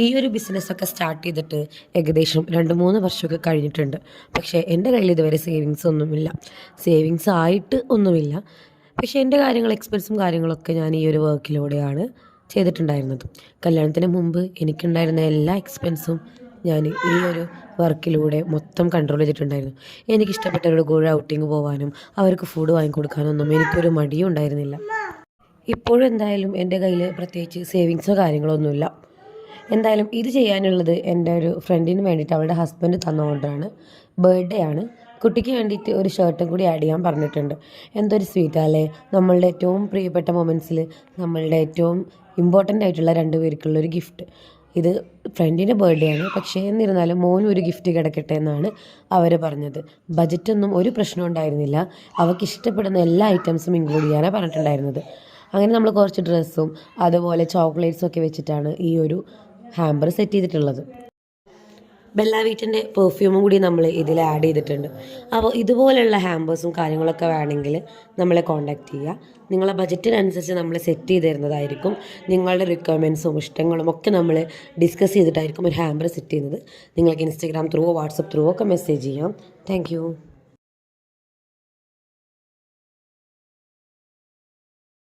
ഈ ഒരു ബിസിനസ്സൊക്കെ സ്റ്റാർട്ട് ചെയ്തിട്ട് ഏകദേശം 2-3 വർഷമൊക്കെ കഴിഞ്ഞിട്ടുണ്ട്. പക്ഷേ എൻ്റെ കയ്യിൽ ഇതുവരെ സേവിങ്സ് ഒന്നുമില്ല. സേവിങ്സ് ആയിട്ട് ഒന്നുമില്ല. പക്ഷേ എൻ്റെ എക്സ്പെൻസും കാര്യങ്ങളൊക്കെ ഞാൻ ഈ ഒരു വർക്കിലൂടെയാണ് ചെയ്തിട്ടുണ്ടായിരുന്നത്. കല്യാണത്തിന് മുമ്പ് എനിക്കുണ്ടായിരുന്ന എല്ലാ എക്സ്പെൻസും ഞാൻ ഈ ഒരു വർക്കിലൂടെ മൊത്തം കൺട്രോൾ ചെയ്തിട്ടുണ്ടായിരുന്നു. എനിക്കിഷ്ടപ്പെട്ടവരുടെ കൂടെ ഔട്ടിങ് പോകാനും അവർക്ക് ഫുഡ് വാങ്ങിക്കൊടുക്കാനൊന്നും എനിക്കൊരു മടിയും ഉണ്ടായിരുന്നില്ല. ഇപ്പോഴും എന്തായാലും എൻ്റെ കയ്യിൽ പ്രത്യേകിച്ച് സേവിങ്സോ കാര്യങ്ങളൊന്നുമില്ല. എന്തായാലും ഇത് ചെയ്യാനുള്ളത് എൻ്റെ ഒരു ഫ്രണ്ടിന് വേണ്ടിയിട്ട് അവളുടെ ഹസ്ബൻഡ് തന്നുകൊണ്ടാണ്. ബർത്ത്ഡേ ആണ്. കുട്ടിക്ക് വേണ്ടിയിട്ട് ഒരു ഷർട്ടും കൂടി ആഡ് ചെയ്യാൻ പറഞ്ഞിട്ടുണ്ട്. എന്തൊരു സ്വീറ്റല്ലേ, നമ്മളുടെ ഏറ്റവും പ്രിയപ്പെട്ട മൊമെൻറ്റ്സിൽ നമ്മളുടെ ഏറ്റവും ഇമ്പോർട്ടൻ്റ് ആയിട്ടുള്ള 2 പേർക്കുള്ളൊരു ഗിഫ്റ്റ്. ഇത് ഫ്രണ്ടിൻ്റെ ബർത്ത്ഡേ ആണ്, പക്ഷേ എന്നിരുന്നാലും മോനും ഒരു ഗിഫ്റ്റ് കിടക്കട്ടെ എന്നാണ് അവർ പറഞ്ഞത്. ബജറ്റൊന്നും ഒരു പ്രശ്നം ഉണ്ടായിരുന്നില്ല. അവർക്ക് ഇഷ്ടപ്പെടുന്ന എല്ലാ ഐറ്റംസും ഇൻക്ലൂഡ് ചെയ്യാനാണ് പറഞ്ഞിട്ടുണ്ടായിരുന്നത്. അങ്ങനെ നമ്മൾ കുറച്ച് ഡ്രസ്സും അതുപോലെ ചോക്ലേറ്റ്സും ഒക്കെ വെച്ചിട്ടാണ് ഈ ഒരു ഹാമ്പർ സെറ്റ് ചെയ്തിട്ടുള്ളത്. ബെല്ല വീറ്റിൻ്റെ പെർഫ്യൂമും കൂടി നമ്മൾ ഇതിൽ ആഡ് ചെയ്തിട്ടുണ്ട്. അപ്പോൾ ഇതുപോലെയുള്ള ഹാമ്പേഴ്സും കാര്യങ്ങളൊക്കെ വേണമെങ്കിൽ നമ്മളെ കോൺടാക്റ്റ് ചെയ്യുക. നിങ്ങളെ ബജറ്റിനനുസരിച്ച് നമ്മൾ സെറ്റ് ചെയ്ത് തരുന്നതായിരിക്കും. നിങ്ങളുടെ റിക്വയർമെൻറ്റ്സും ഇഷ്ടങ്ങളും ഒക്കെ നമ്മൾ ഡിസ്കസ് ചെയ്തിട്ടായിരിക്കും ഒരു ഹാമ്പർ സെറ്റ് ചെയ്യുന്നത്. നിങ്ങൾക്ക് ഇൻസ്റ്റഗ്രാം ത്രൂ വാട്സപ്പ് ത്രൂ ഒക്കെ മെസ്സേജ് ചെയ്യാം. താങ്ക്